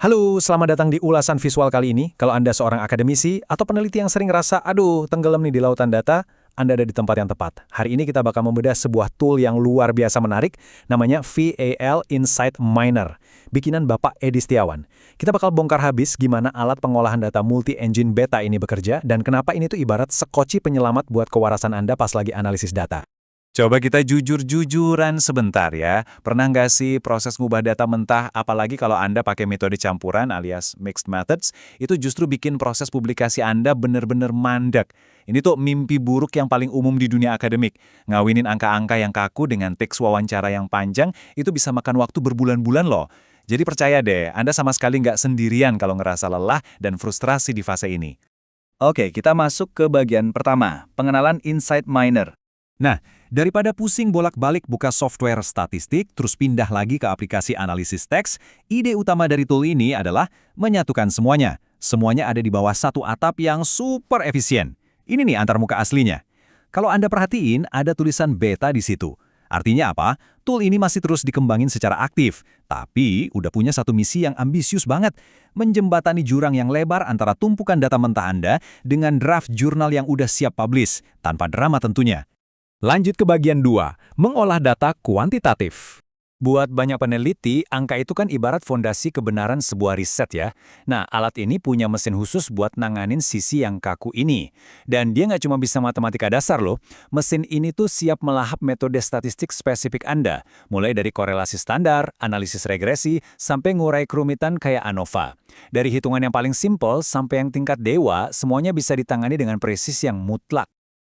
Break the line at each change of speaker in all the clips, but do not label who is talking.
Halo, selamat datang di ulasan visual kali ini. Kalau Anda seorang akademisi atau peneliti yang sering ngerasa, aduh, tenggelam nih di lautan data, Anda ada di tempat yang tepat. Hari ini kita bakal membedah sebuah tool yang luar biasa menarik, namanya VAL Insight Miner, bikinan Bapak Edi Setiawan. Kita bakal bongkar habis gimana alat pengolahan data multi-engine beta ini bekerja, dan kenapa ini tuh ibarat sekoci penyelamat buat kewarasan Anda pas lagi analisis data.
Coba kita jujur-jujuran sebentar ya. Pernah nggak sih proses ngubah data mentah, apalagi kalau Anda pakai metode campuran alias mixed methods, itu justru bikin proses publikasi Anda bener-bener mandek. Ini tuh mimpi buruk yang paling umum di dunia akademik. Ngawinin angka-angka yang kaku dengan teks wawancara yang panjang, itu bisa makan waktu berbulan-bulan loh. Jadi percaya deh, Anda sama sekali nggak sendirian kalau ngerasa lelah dan frustrasi di fase ini.
Oke, kita masuk ke bagian pertama, pengenalan Insight Miner.
Nah, daripada pusing bolak-balik buka software statistik, terus pindah lagi ke aplikasi analisis teks, ide utama dari tool ini adalah menyatukan semuanya. Semuanya ada di bawah satu atap yang super efisien. Ini nih antarmuka aslinya. Kalau Anda perhatiin, ada tulisan beta di situ. Artinya apa? Tool ini masih terus dikembangin secara aktif, tapi udah punya satu misi yang ambisius banget, menjembatani jurang yang lebar antara tumpukan data mentah Anda dengan draft jurnal yang udah siap publish, tanpa drama tentunya.
Lanjut ke bagian 2, mengolah data kuantitatif. Buat banyak peneliti, angka itu kan ibarat fondasi kebenaran sebuah riset ya. Nah, alat ini punya mesin khusus buat nanganin sisi yang kaku ini. Dan dia nggak cuma bisa matematika dasar loh, mesin ini tuh siap melahap metode statistik spesifik Anda, mulai dari korelasi standar, analisis regresi, sampai ngurai kerumitan kayak ANOVA. Dari hitungan yang paling simpel sampai yang tingkat dewa, semuanya bisa ditangani dengan presisi yang mutlak.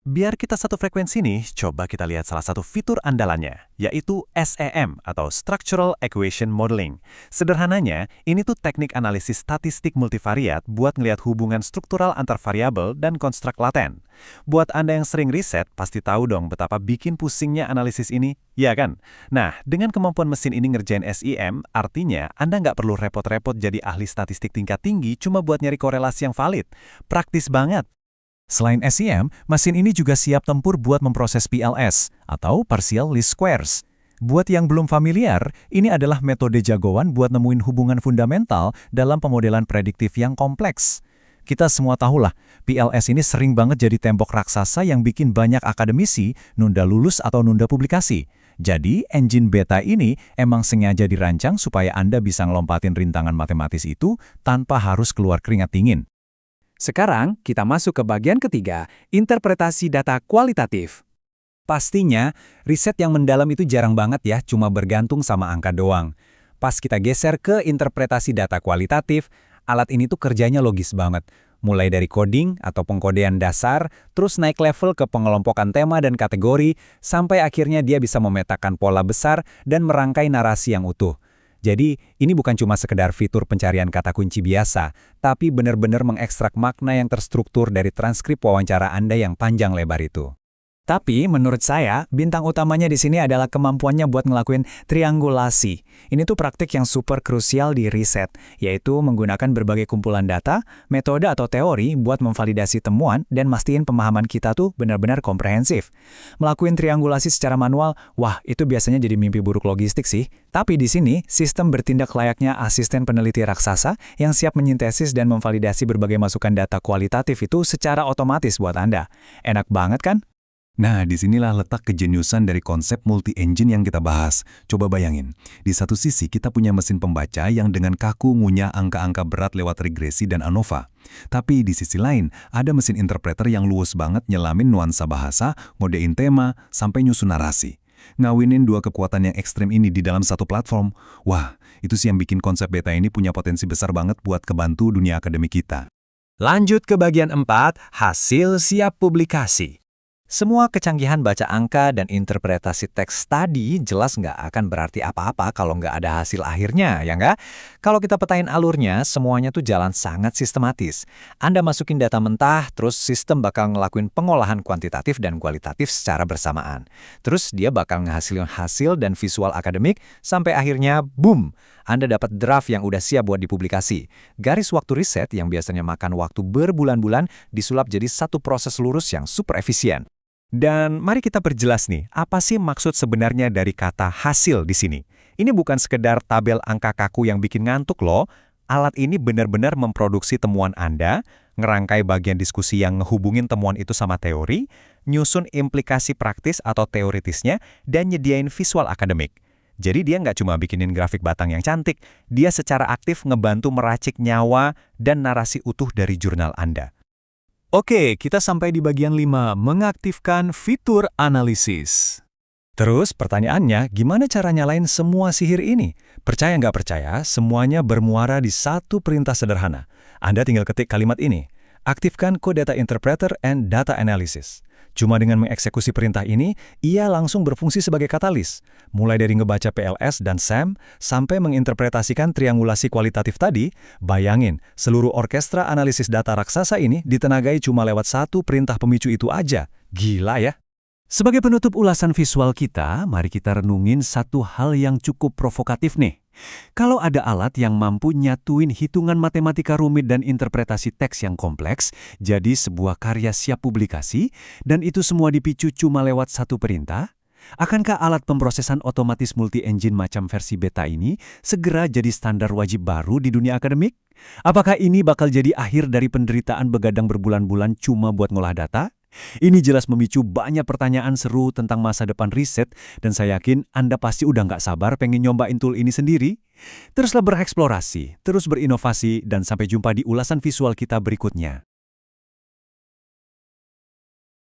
Biar kita satu frekuensi nih, coba kita lihat salah satu fitur andalannya, yaitu SEM atau Structural Equation Modeling. Sederhananya, ini tuh teknik analisis statistik multivariat buat ngelihat hubungan struktural antar variabel dan konstruk laten. Buat Anda yang sering riset, pasti tahu dong betapa bikin pusingnya analisis ini, ya kan? Nah, dengan kemampuan mesin ini ngerjain SEM, artinya Anda nggak perlu repot-repot jadi ahli statistik tingkat tinggi cuma buat nyari korelasi yang valid. Praktis banget. Selain SEM, mesin ini juga siap tempur buat memproses PLS, atau Partial Least Squares. Buat yang belum familiar, ini adalah metode jagoan buat nemuin hubungan fundamental dalam pemodelan prediktif yang kompleks. Kita semua tahulah, PLS ini sering banget jadi tembok raksasa yang bikin banyak akademisi nunda lulus atau nunda publikasi. Jadi, engine beta ini emang sengaja dirancang supaya Anda bisa ngelompatin rintangan matematis itu tanpa harus keluar keringat dingin.
Sekarang, kita masuk ke bagian ketiga, interpretasi data kualitatif.
Pastinya, riset yang mendalam itu jarang banget ya, cuma bergantung sama angka doang. Pas kita geser ke interpretasi data kualitatif, alat ini tuh kerjanya logis banget. Mulai dari coding atau pengkodean dasar, terus naik level ke pengelompokan tema dan kategori, sampai akhirnya dia bisa memetakan pola besar dan merangkai narasi yang utuh. Jadi, ini bukan cuma sekedar fitur pencarian kata kunci biasa, tapi benar-benar mengekstrak makna yang terstruktur dari transkrip wawancara Anda yang panjang lebar itu.
Tapi menurut saya, bintang utamanya di sini adalah kemampuannya buat ngelakuin triangulasi. Ini tuh praktik yang super krusial di riset, yaitu menggunakan berbagai kumpulan data, metode atau teori buat memvalidasi temuan dan mastiin pemahaman kita tuh benar-benar komprehensif. Melakukan triangulasi secara manual, wah itu biasanya jadi mimpi buruk logistik sih. Tapi di sini, sistem bertindak layaknya asisten peneliti raksasa yang siap menyintesis dan memvalidasi berbagai masukan data kualitatif itu secara otomatis buat Anda. Enak banget kan?
Nah, disinilah letak kejeniusan dari konsep multi-engine yang kita bahas. Coba bayangin, di satu sisi kita punya mesin pembaca yang dengan kaku ngunyah angka-angka berat lewat regresi dan ANOVA. Tapi di sisi lain, ada mesin interpreter yang luwes banget nyelamin nuansa bahasa, ngodein tema, sampai nyusun narasi. Ngawinin dua kekuatan yang ekstrem ini di dalam satu platform, wah, itu sih yang bikin konsep beta ini punya potensi besar banget buat kebantu dunia akademik kita.
Lanjut ke bagian 4, hasil siap publikasi. Semua kecanggihan baca angka dan interpretasi teks tadi jelas nggak akan berarti apa-apa kalau nggak ada hasil akhirnya, ya nggak? Kalau kita petain alurnya, semuanya tuh jalan sangat sistematis. Anda masukin data mentah, terus sistem bakal ngelakuin pengolahan kuantitatif dan kualitatif secara bersamaan. Terus dia bakal ngehasilin hasil dan visual akademik, sampai akhirnya, boom! Anda dapat draft yang udah siap buat dipublikasi. Garis waktu riset yang biasanya makan waktu berbulan-bulan disulap jadi satu proses lurus yang super efisien.
Dan mari kita perjelas nih, apa sih maksud sebenarnya dari kata hasil di sini? Ini bukan sekedar tabel angka kaku yang bikin ngantuk loh.
Alat ini benar-benar memproduksi temuan Anda, ngerangkai bagian diskusi yang ngehubungin temuan itu sama teori, nyusun implikasi praktis atau teoritisnya, dan nyediain visual akademik. Jadi dia nggak cuma bikinin grafik batang yang cantik, dia secara aktif ngebantu meracik nyawa dan narasi utuh dari jurnal Anda.
Oke, kita sampai di bagian 5, mengaktifkan fitur analisis. Terus pertanyaannya, gimana cara nyalain semua sihir ini? Percaya nggak percaya, semuanya bermuara di satu perintah sederhana. Anda tinggal ketik kalimat ini, aktifkan Code Data Interpreter and Data Analysis. Cuma dengan mengeksekusi perintah ini, ia langsung berfungsi sebagai katalis. Mulai dari ngebaca PLS dan SAM, sampai menginterpretasikan triangulasi kualitatif tadi, bayangin, seluruh orkestra analisis data raksasa ini ditenagai cuma lewat satu perintah pemicu itu aja. Gila ya? Sebagai penutup ulasan visual kita, mari kita renungin satu hal yang cukup provokatif nih. Kalau ada alat yang mampu nyatuin hitungan matematika rumit dan interpretasi teks yang kompleks, jadi sebuah karya siap publikasi, dan itu semua dipicu cuma lewat satu perintah, akankah alat pemrosesan otomatis multi-engine macam versi beta ini segera jadi standar wajib baru di dunia akademik? Apakah ini bakal jadi akhir dari penderitaan begadang berbulan-bulan cuma buat ngolah data? Ini jelas memicu banyak pertanyaan seru tentang masa depan riset, dan saya yakin Anda pasti udah nggak sabar pengen nyobain tool ini sendiri. Teruslah bereksplorasi, terus berinovasi, dan sampai jumpa di ulasan visual kita berikutnya.